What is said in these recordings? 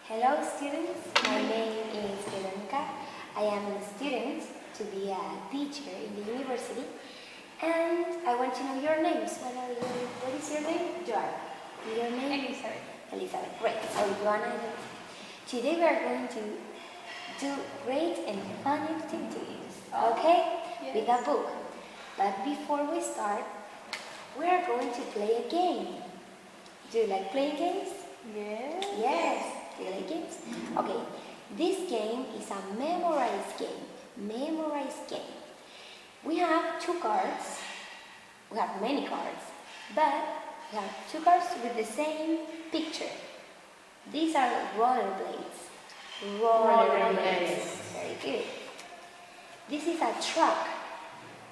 Hello students, my name is Gah-Ning. I am a student to be a teacher in the university and I want to know your names. What is your name? Joanna. Your name? Elizabeth. Elizabeth, great. So Joanna, today we are going to do great and fun activities, okay? Yes. With a book. But before we start, we are going to play a game. Do you like playing games? Yes. Yes. Do you like games? Okay. This game is a memorized game. Memorized game. We have two cards. We have many cards, but we have two cards with the same picture. These are rollerblades. Rollerblades. Very good. This is a truck.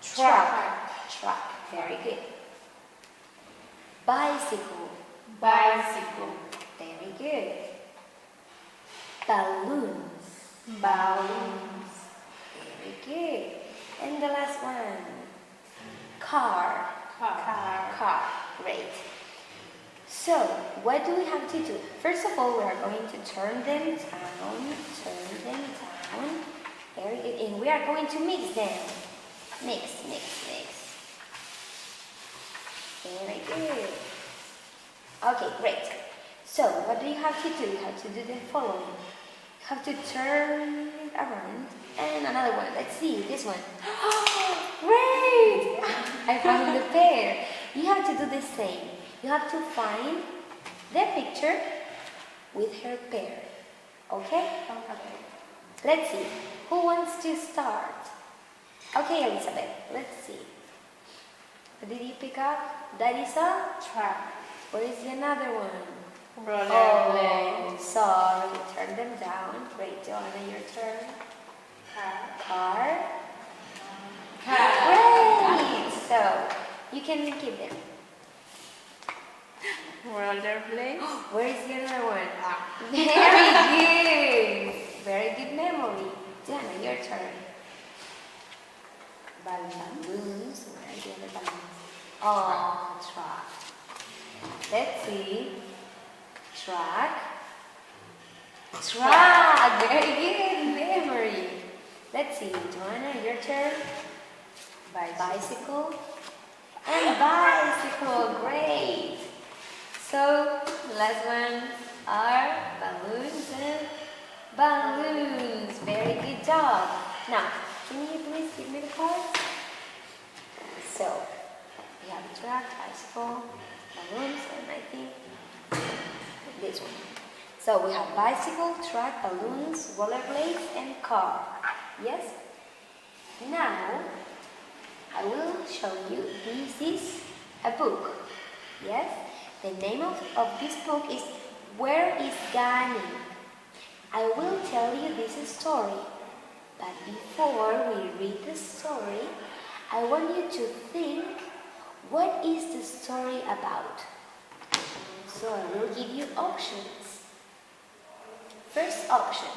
Truck. Very good. Bicycle. Bicycle. Very good. Balloons. Balloons. Very good. And the last one. Car. Car. Great. So, what do we have to do? First of all, we are going to turn them down. Very good. And we are going to mix them. Mix. Very good. Okay, great. So, what do you have to do? You have to do the following. You have to turn it around. And another one. Let's see, this one. Great! I found the pair. You have to do the same. You have to find the picture with her pair. Okay? Let's see. Who wants to start? Okay, Elizabeth, let's see. What did you pick up? That is a Truck. Where is the another one? Rollerblade. Sorry. Turn them down. Great, Joanna, your turn. Car. Great! So, you can keep them. Rollerblade. Where is the other one? Very good! Very good memory. Joanna, your turn. Balloons. Where are the other balloons? Oh, truck. Let's see. Truck. Very good memory. Let's see. Joanna, your turn. Bicycle. And bicycle. Great. So, the last ones are balloons and balloons. Very good job. Now, can you please give me the cards? So, we have a truck, bicycle, balloons, and I think this one. So, we have bicycle, truck, balloons, rollerblades, and car. Yes? Now, I will show you, this is a book. Yes? The name of this book is Where is Gah-Ning? I will tell you this story. But before we read the story, I want you to think, what is the story about? So I will give you options. First option.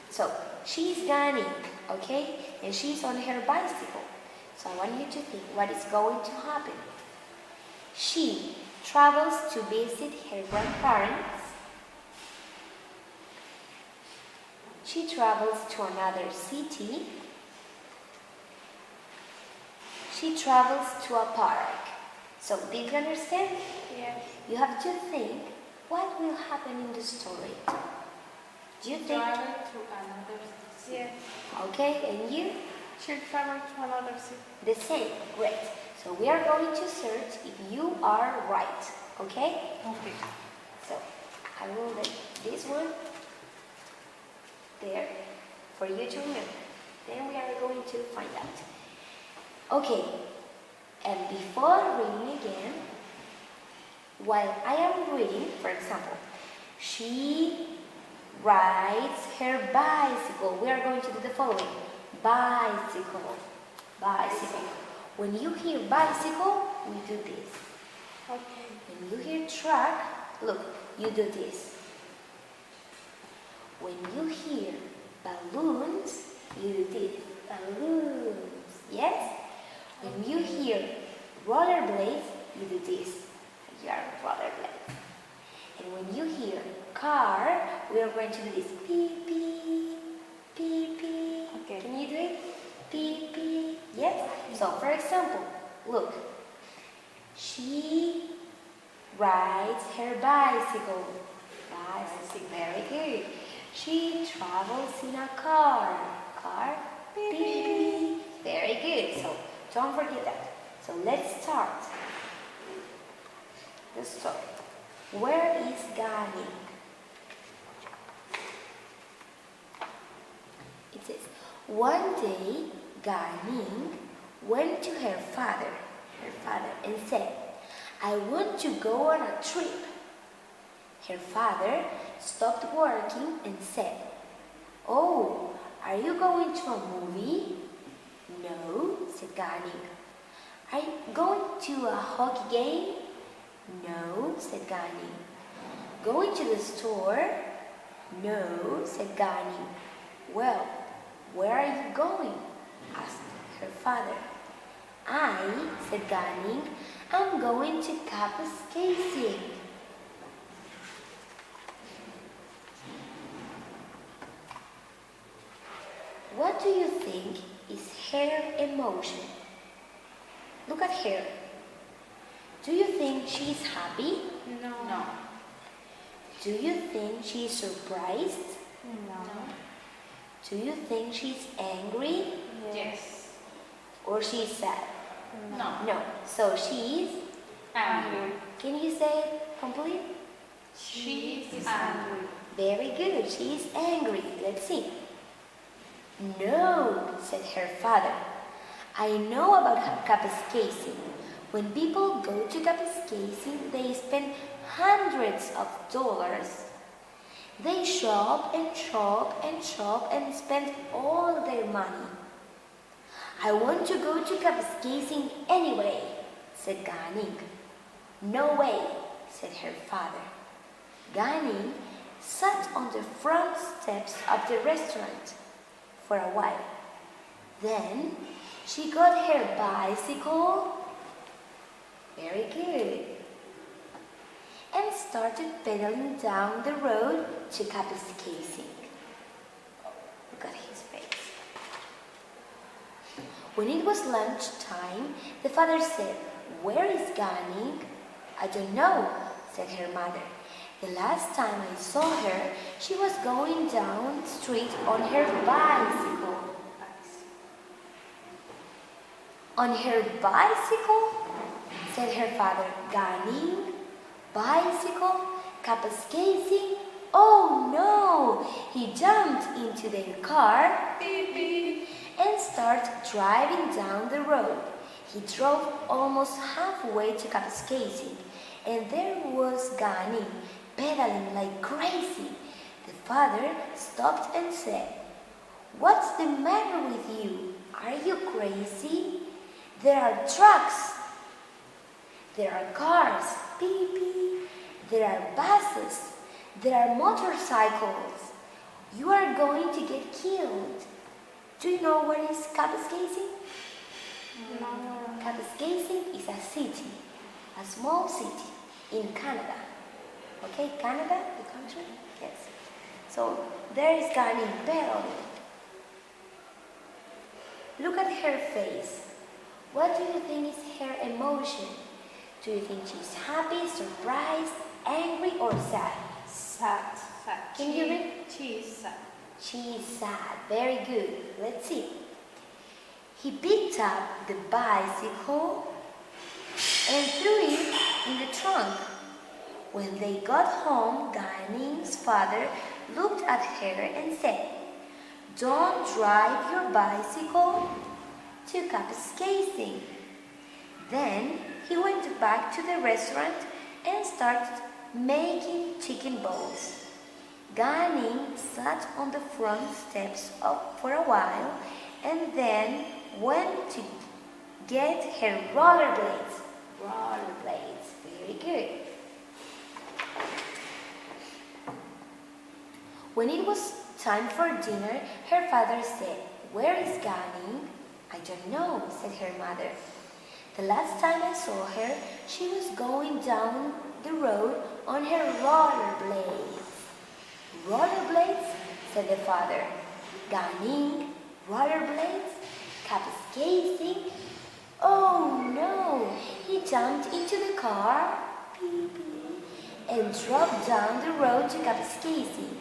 So, she's Gah-Ning, okay? And she's on her bicycle. So I want you to think what is going to happen. She travels to visit her grandparents. She travels to another city. She travels to a park. So, did you understand? Yes. You have to think, what will happen in the story? Do you think? Travel to another city. Yes. Okay, and you? She traveled to another city. The same. Great. So, we are going to search if you are right. Okay? Okay. So, I will let this one there for you to remember. Then we are going to find out. Okay, and before reading again, while I am reading, for example, she rides her bicycle. We are going to do the following. Bicycle. When you hear bicycle, we do this. Okay. When you hear truck, look, you do this. When you hear balloons, you do this. Balloons. Yes? When you hear rollerblades, you do this. You are rollerblades. And when you hear car, car, we are going to do this. Beep, beep, beep, beep. Okay. Can you do it? Beep, beep. Yes? So, for example, look. She rides her bicycle. Bicycle, very good. She travels in a car. Car, beep, beep. Very good. So, don't forget that. So, let's start. Let's start. Where is Gah-Ning? It says, one day Gah-Ning went to her father, and said, I want to go on a trip. Her father stopped working and said, oh, are you going to a movie? No, said Gah-Ning. Are you going to a hockey game? No, said Gah-Ning. Going to the store? No, said Gah-Ning. Well, where are you going? Asked her father. I, said Gah-Ning, am going to Gah-Ning. What do you think is her emotion? Look at her. Do you think she's happy? No. Do you think she's surprised? No. Do you think she's angry? Yes. Or she's sad? No. No. So she's... Angry. Can you say it complete? She is angry. Very good. She's angry. Let's see. No, said her father. I know about Gah-Ning. When people go to Gah-Ning, they spend hundreds of dollars. They shop and shop and shop and spend all their money. I want to go to Gah-Ning anyway, said Gah-Ning. No way, said her father. Gah-Ning sat on the front steps of the restaurant for a while. Then she got her bicycle, very good, and started pedaling down the road to Gah-Ning. Look at his face. When it was lunchtime, the father said, where is Gah-Ning? I don't know, said her mother. The last time I saw her, she was going down the street on her bicycle. On her bicycle? Said her father. Gah-Ning? Bicycle? Gah-Ning? Oh no! He jumped into their car beep, beep, and started driving down the road. He drove almost halfway to Gah-Ning, and there was Gah-Ning pedaling like crazy. The father stopped and said, what's the matter with you? Are you crazy? There are trucks. There are cars. Beep, beep. There are buses. There are motorcycles. You are going to get killed. Do you know where is Gah-Ning? No. Gah-Ning is a city, a small city in Canada. Okay, Canada, the country? Yes. So there is Gah-Ning pedaling. Look at her face. What do you think is her emotion? Do you think she's happy, surprised, angry, or sad? Sad. Can you read? She is sad. She is sad. Very good. Let's see. He picked up the bicycle and threw it in the trunk. When they got home, Gah-Ning's father looked at her and said, don't drive your bicycle to Gah-Ning. Then he went back to the restaurant and started making chicken balls. Gah-Ning sat on the front steps for a while and then went to get her rollerblades. Rollerblades, very good. When it was time for dinner, her father said, where is Gah-Ning? I don't know, said her mother. The last time I saw her, she was going down the road on her rollerblades. Rollerblades, said the father. Gah-Ning, rollerblades, capscazing. Oh no! He jumped into the car beep, beep, and drove down the road to capscazing,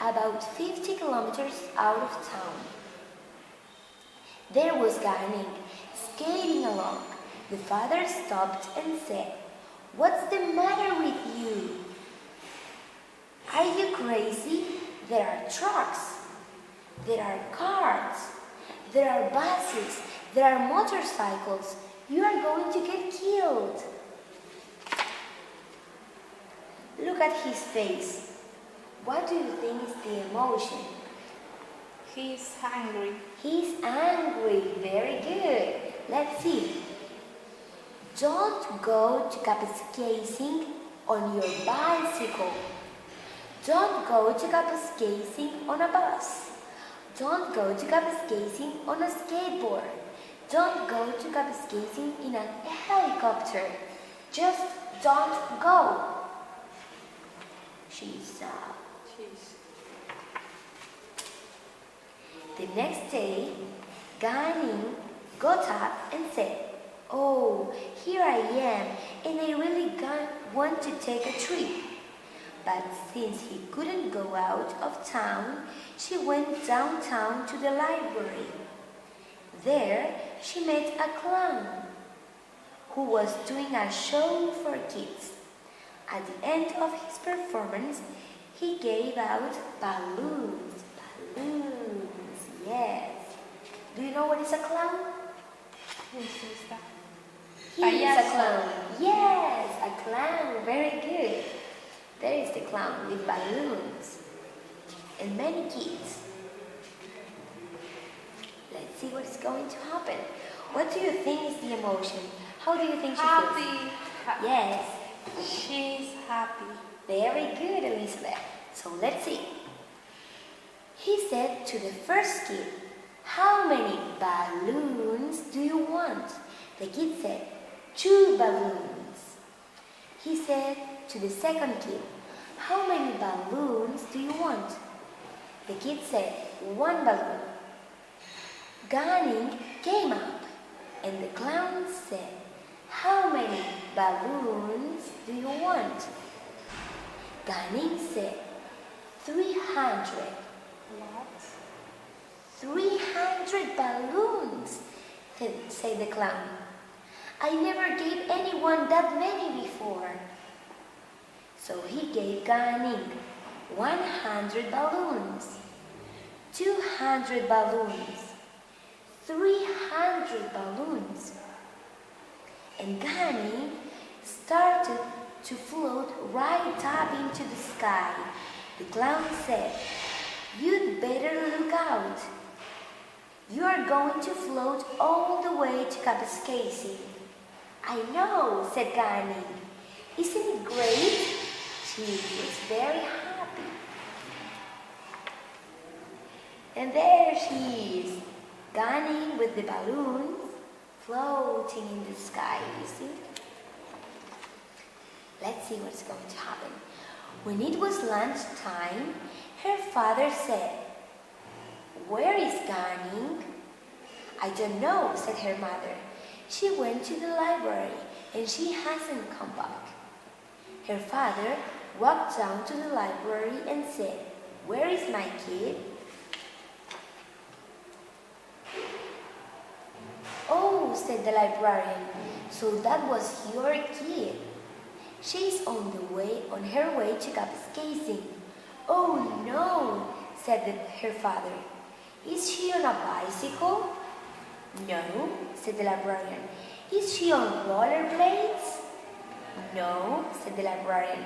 about 50 kilometers out of town. There was Gah-Ning, skating along. The father stopped and said, "What's the matter with you? Are you crazy? There are trucks, there are cars, there are buses, there are motorcycles. You are going to get killed." Look at his face. What do you think is the emotion? He's hungry. He's angry. Very good. Let's see. Don't go to capscazing on your bicycle. Don't go to capscazing on a bus. Don't go to capscazing on a skateboard. Don't go to capscazing in a helicopter. Just don't go. She's out. The next day, Gah-Ning got up and said, "Oh, here I am, and I really want to take a trip." But since he couldn't go out of town, she went downtown to the library. There, she met a clown who was doing a show for kids. At the end of his performance, he gave out balloons. Balloons, yes. Do you know what is a clown? This is that. He is a clown. Yes, a clown. Very good. There is the clown with balloons and many kids. Let's see what's going to happen. What do you think is the emotion? How do you think she feels? Happy. Yes. She's happy. Very good, Elizabeth. So let's see. He said to the first kid, "How many balloons do you want?" The kid said, "2 balloons." He said to the second kid, "How many balloons do you want?" The kid said, "1 balloon." Gah-Ning came up and the clown said, "How many balloons do you want?" Gah-Ning said, 300. What? 300 balloons, said the clown. "I never gave anyone that many before." So he gave Gah-Ning 100 balloons, 200 balloons, 300 balloons. And Gah-Ning started to float right up into the sky. The clown said, "You'd better look out. You are going to float all the way to capscazing." "I know," said Gah-Ning. "Isn't it great?" She was very happy. And there she is, Gah-Ning with the balloons floating in the sky, you see? Let's see what's going to happen. When it was lunchtime, her father said, "Where is Gah-Ning?" "I don't know," said her mother. "She went to the library and she hasn't come back." Her father walked down to the library and said, "Where is my kid?" "Oh," said the librarian, "so that was your kid. She's on her way to capscazing." "Oh no," said her father. "Is she on a bicycle?" "No," said the librarian. "Is she on rollerblades?" "No," said the librarian.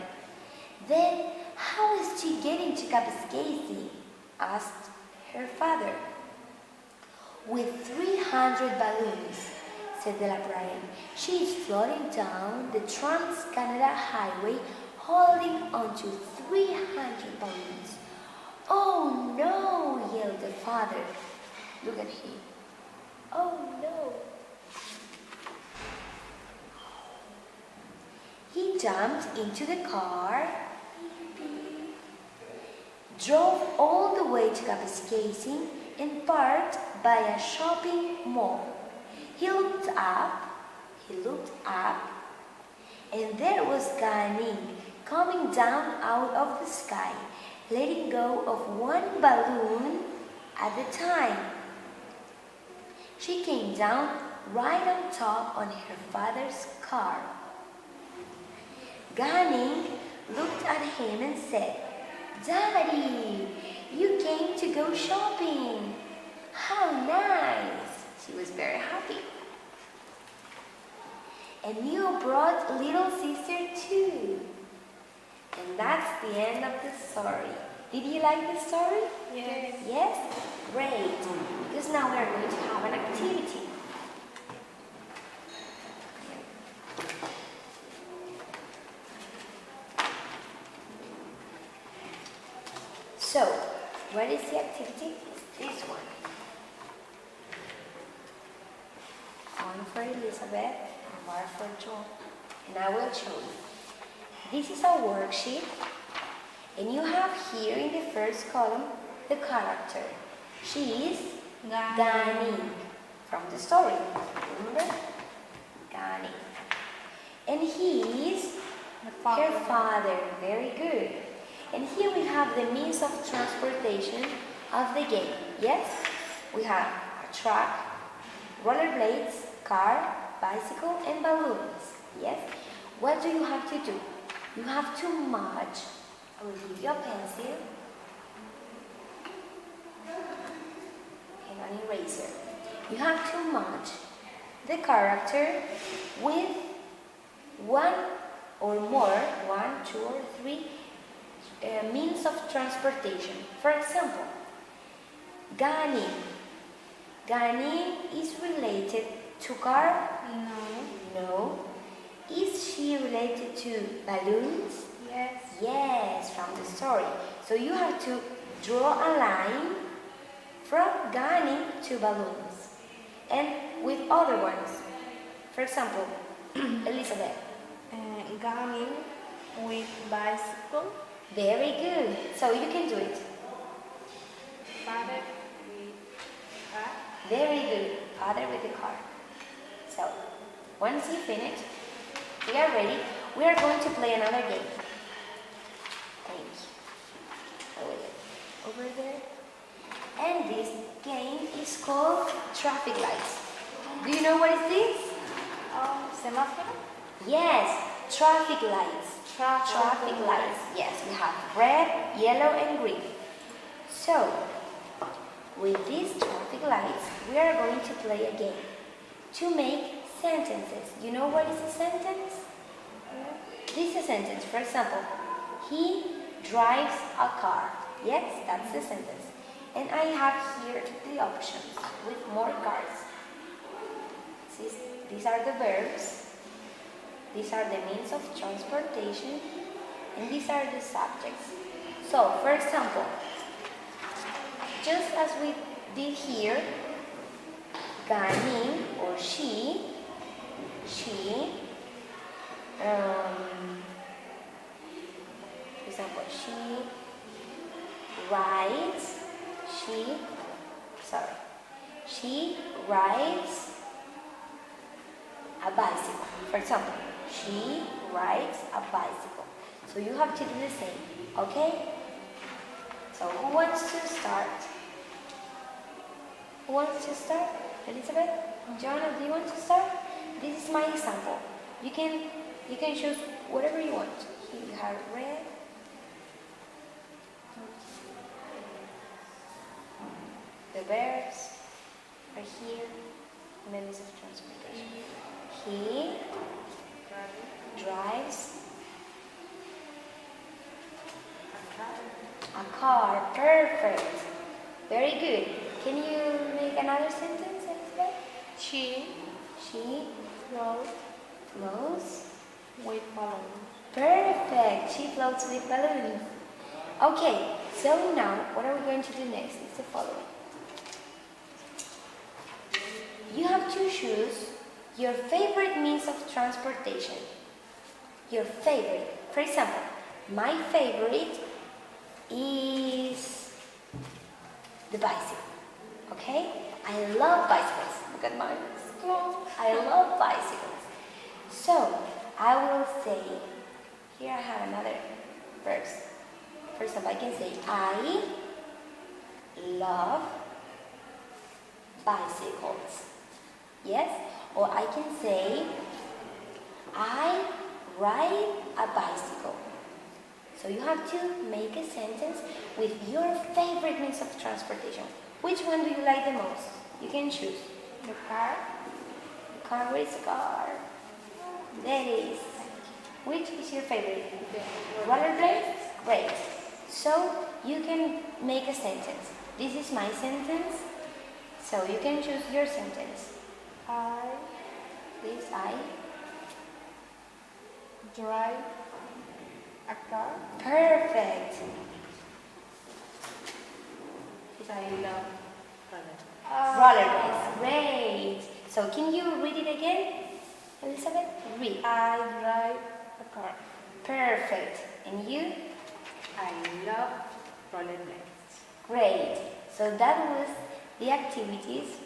"Then how is she getting to capscazing?" asked her father. "With 300 balloons," said the librarian. "She is floating down the Trans-Canada Highway holding onto 300 balloons." "Oh no," yelled the father. Look at him. "Oh no." He jumped into the car, drove all the way to Gah-Ning and parked by a shopping mall. He looked up, and there was Gah-Ning coming down out of the sky, letting go of one balloon at a time. She came down right on top on her father's car. Gah-Ning looked at him and said, "Daddy, you came to go shopping. How nice!" She was very happy. "And you brought little sister too." And that's the end of the story. Did you like the story? Yes. Yes? Great. Because now we are going to have an activity. So, what is the activity? It's this one. One for Elizabeth and one for John. And I will show you. This is a worksheet. And you have here in the first column the character. She is Gah-Ning from the story. Remember? Gah-Ning. And he is her father. Very good. And here we have the means of transportation of the game. Yes? We have a truck, rollerblades, car, bicycle, and balloons. Yes? What do you have to do? You have to match. I will give you a pencil and an eraser. You have to match the character with one or more, 1, 2, or 3 means of transportation. For example, Gah-Ning. Gah-Ning is related to car? No. No. Is she related to balloons? Yes. Yes, from the story. So you have to draw a line from Gah-Ning to balloons. And with other ones. For example, Elizabeth. Gah-Ning with bicycle. Very good. So you can do it. Father with car. Very good. Father with the car. So, once you finish, we are ready. We are going to play another game. Thank you. Over there. And this game is called traffic lights. Do you know what is this? Oh, semaphore? Yes, traffic lights. Traffic lights. Yes, we have red, yellow, and green. So, with these traffic lights, we are going to play a game to make sentences. You know what is a sentence? This is a sentence. For example, he drives a car. Yes, that's the sentence. And I have here the options with more cars. These are the verbs. These are the means of transportation, and these are the subjects. So, for example, just as we did here, Gah-Ning or she, for example, she rides a bicycle. For example, she rides a bicycle. So you have to do the same, okay? So who wants to start? Who wants to start? Elizabeth? Joanna, do you want to start? This is my example. You can choose whatever you want. Here you have red. The verbs are here. Means of transportation. He drives a car. Perfect. Very good. Can you make another sentence, Elizabeth? She floats with balloons. Perfect. She floats with balloons. Okay, so now what are we going to do next? It's the following. You have to choose your favorite means of transportation. Your favorite. For example, my favorite is the bicycle. Okay? I love bicycles. Look at mine. I love bicycles. So, I will say, here I have another verse. First of all, I can say, I love bicycles. Yes? Or I can say, I ride a bicycle. So you have to make a sentence with your favorite means of transportation. Which one do you like the most? You can choose. The car. Car, where's the car? There it is. Which is your favorite? Rollerblades? Great. So you can make a sentence. This is my sentence. So you can choose your sentence. Please, I drive a car. Perfect. I love Rollerblades. Great. So can you read it again, Elizabeth? Read. I drive a car. Perfect. And you? I love rollerblades. Great. So that was the activities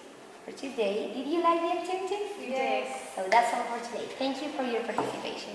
for today. Did you like the activities? Yes. So that's all for today. Thank you for your participation.